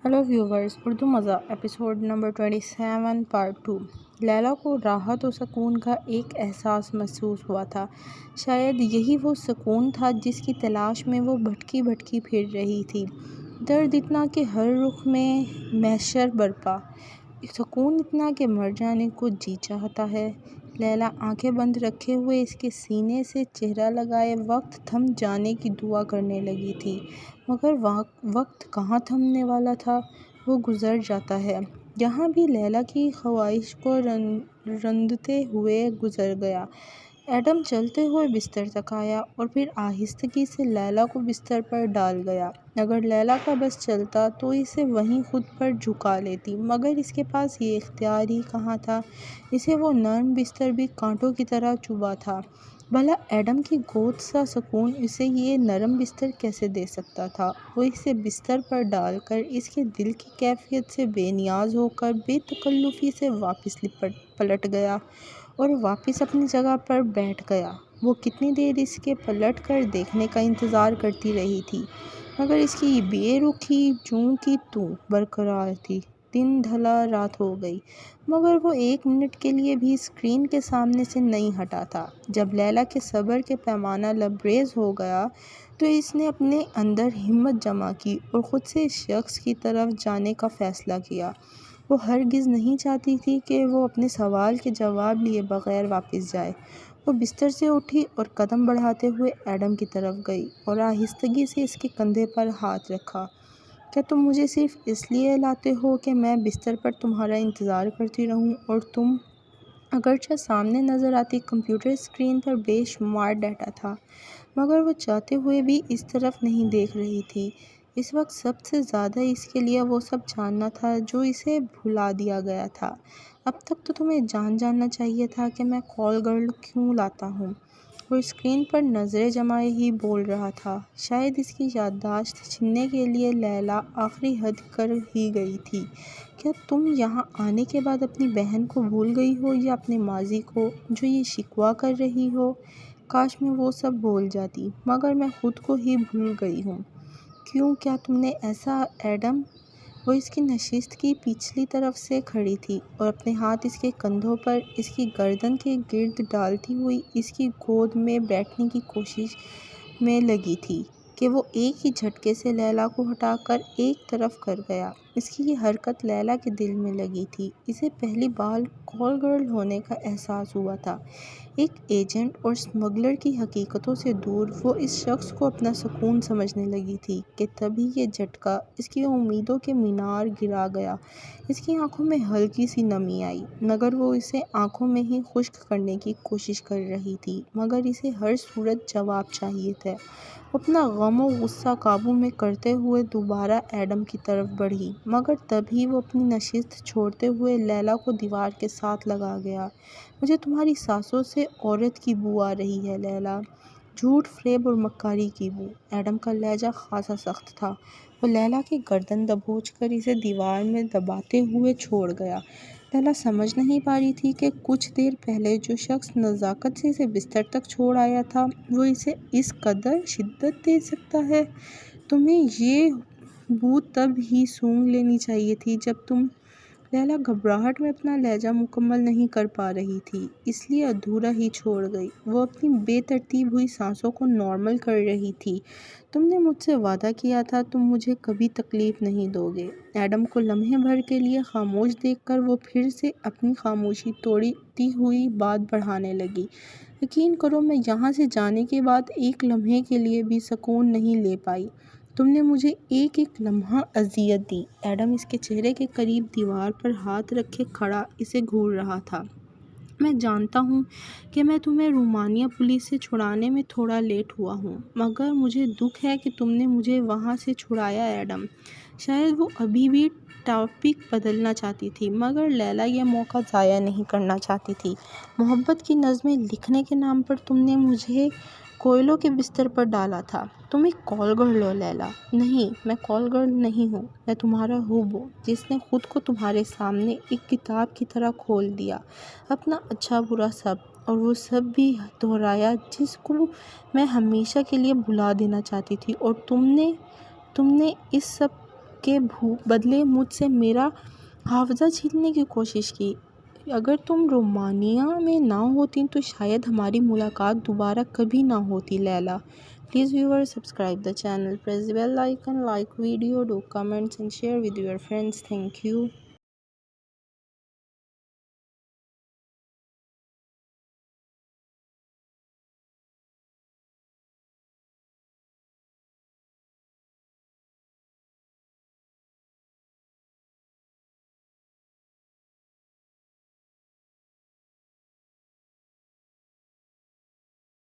Hello viewers, Urdu मज़ा episode number 27 part 2। Laila को राहत और सुकून का एक एहसास महसूस हुआ था। शायद यही वो सुकून था जिसकी तलाश में वो भटकी भटकी फिर रही थी। दर्द इतना कि हर रुख में महशर बरपा, सुकून इतना कि मर जाने को जी चाहता है। लैला आंखें बंद रखे हुए इसके सीने से चेहरा लगाए वक्त थम जाने की दुआ करने लगी थी, मगर वक्त कहाँ थमने वाला था। वो गुज़र जाता है। यहाँ भी लैला की ख्वाहिश को रंधते हुए गुज़र गया। एडम चलते हुए बिस्तर तक आया और फिर आहिस्तगी से लैला को बिस्तर पर डाल गया। अगर लैला का बस चलता तो इसे वहीं खुद पर झुका लेती, मगर इसके पास ये इख्तियार ही कहाँ था। इसे वो नर्म बिस्तर भी कांटों की तरह चुभा था। भला एडम की गोद सा सुकून इसे ये नरम बिस्तर कैसे दे सकता था। वो इसे बिस्तर पर डालकर इसके दिल की कैफियत से बेनियाज होकर बेतकल्लुफ़ी से वापस पलट गया और वापस अपनी जगह पर बैठ गया। वो कितनी देर इसके पलट कर देखने का इंतज़ार करती रही थी, मगर इसकी बेरुखी जूं की तूं बरकरार थी। दिन ढला, रात हो गई, मगर वो एक मिनट के लिए भी स्क्रीन के सामने से नहीं हटा था। जब लैला के सब्र के पैमाना लबरेज हो गया तो इसने अपने अंदर हिम्मत जमा की और ख़ुद से इस शख्स की तरफ जाने का फ़ैसला किया। वो हरगिज़ नहीं चाहती थी कि वो अपने सवाल के जवाब लिए बग़ैर वापस जाए। वो बिस्तर से उठी और कदम बढ़ाते हुए एडम की तरफ गई और आहिस्तगी से इसके कंधे पर हाथ रखा। क्या तुम मुझे सिर्फ़ इसलिए लाते हो कि मैं बिस्तर पर तुम्हारा इंतज़ार करती रहूं और तुम? अगरचे सामने नज़र आती कंप्यूटर स्क्रीन पर बेशुमार डाटा था, मगर वो चाहते हुए भी इस तरफ नहीं देख रही थी। इस वक्त सबसे ज़्यादा इसके लिए वो सब जानना था जो इसे भुला दिया गया था। अब तक तो तुम्हें जानना चाहिए था कि मैं कॉल गर्ल क्यों लाता हूँ। वो स्क्रीन पर नज़रें जमाए ही बोल रहा था। शायद इसकी याददाश्त छीनने के लिए लैला आखिरी हद कर ही गई थी। क्या तुम यहाँ आने के बाद अपनी बहन को भूल गई हो या अपने माजी को जो ये शिकवा कर रही हो? काश मैं वो सब भूल जाती, मगर मैं खुद को ही भूल गई हूँ। क्यों, क्या तुमने ऐसा? एडम। वो इसकी नशिस्त की पिछली तरफ से खड़ी थी और अपने हाथ इसके कंधों पर इसकी गर्दन के गिर्द डालती हुई इसकी गोद में बैठने की कोशिश में लगी थी कि वो एक ही झटके से लैला को हटाकर एक तरफ कर गया। इसकी ये हरकत लैला के दिल में लगी थी। इसे पहली बार कॉल गर्ल होने का एहसास हुआ था। एक एजेंट और स्मगलर की हकीकतों से दूर वो इस शख्स को अपना सुकून समझने लगी थी कि तभी ये झटका इसकी उम्मीदों के मीनार गिरा गया। इसकी आंखों में हल्की सी नमी आई, मगर वो इसे आंखों में ही खुश्क करने की कोशिश कर रही थी, मगर इसे हर सूरत जवाब चाहिए था। अपना गम और गुस्सा काबू में करते हुए दोबारा एडम की तरफ बढ़ी, मगर तभी वो अपनी नशिस्त छोड़ते हुए लैला को दीवार के साथ लगा गया। मुझे तुम्हारी सांसों से औरत की बू आ रही है लैला, झूठ, फ़रेब और मक्कारी की बू। एडम का लहजा खासा सख्त था। वो लैला की गर्दन दबोच कर इसे दीवार में दबाते हुए छोड़ गया। लैला समझ नहीं पा रही थी कि कुछ देर पहले जो शख्स नज़ाकत से इसे बिस्तर तक छोड़ आया था वो इसे इस कदर शिद्दत दे सकता है। तुम्हें ये बू तब ही सूंघ लेनी चाहिए थी जब तुम। लैला घबराहट में अपना लहजा मुकम्मल नहीं कर पा रही थी, इसलिए अधूरा ही छोड़ गई। वो अपनी बेतरतीब हुई सांसों को नॉर्मल कर रही थी। तुमने मुझसे वादा किया था तुम मुझे कभी तकलीफ़ नहीं दोगे। एडम को लम्हे भर के लिए खामोश देखकर वो फिर से अपनी खामोशी तोड़ती हुई बात बढ़ाने लगी। यकीन करो, मैं यहाँ से जाने के बाद एक लम्हे के लिए भी सुकून नहीं ले पाई। तुमने मुझे एक एक लम्हा अजियत दी। एडम इसके चेहरे के करीब दीवार पर हाथ रखे खड़ा इसे घूर रहा था। मैं जानता हूँ कि मैं तुम्हें रोमानिया पुलिस से छुड़ाने में थोड़ा लेट हुआ हूँ, मगर मुझे दुख है कि तुमने मुझे वहाँ से छुड़ाया एडम। शायद वो अभी भी टॉपिक बदलना चाहती थी, मगर लैला यह मौका ज़ाया नहीं करना चाहती थी। मोहब्बत की नज़में लिखने के नाम पर तुमने मुझे कोयलों के बिस्तर पर डाला था। तुम एक कॉल गर्ल हो लैला। नहीं, मैं कॉल गर्ल नहीं हूँ। मैं तुम्हारा हूब हूँ जिसने खुद को तुम्हारे सामने एक किताब की तरह खोल दिया, अपना अच्छा बुरा सब, और वो सब भी दोहराया जिसको मैं हमेशा के लिए भुला देना चाहती थी। और तुमने तुमने इस सब کے بدلے مجھ سے میرا حافظہ چھیننے کی کوشش کی۔ اگر تم رومانیہ میں نہ ہوتی تو شاید ہماری ملاقات دوبارہ کبھی نہ ہوتی لیلا۔ Please viewers, subscribe the channel, press the bell icon, like video, do comments and share with your friends. Thank you.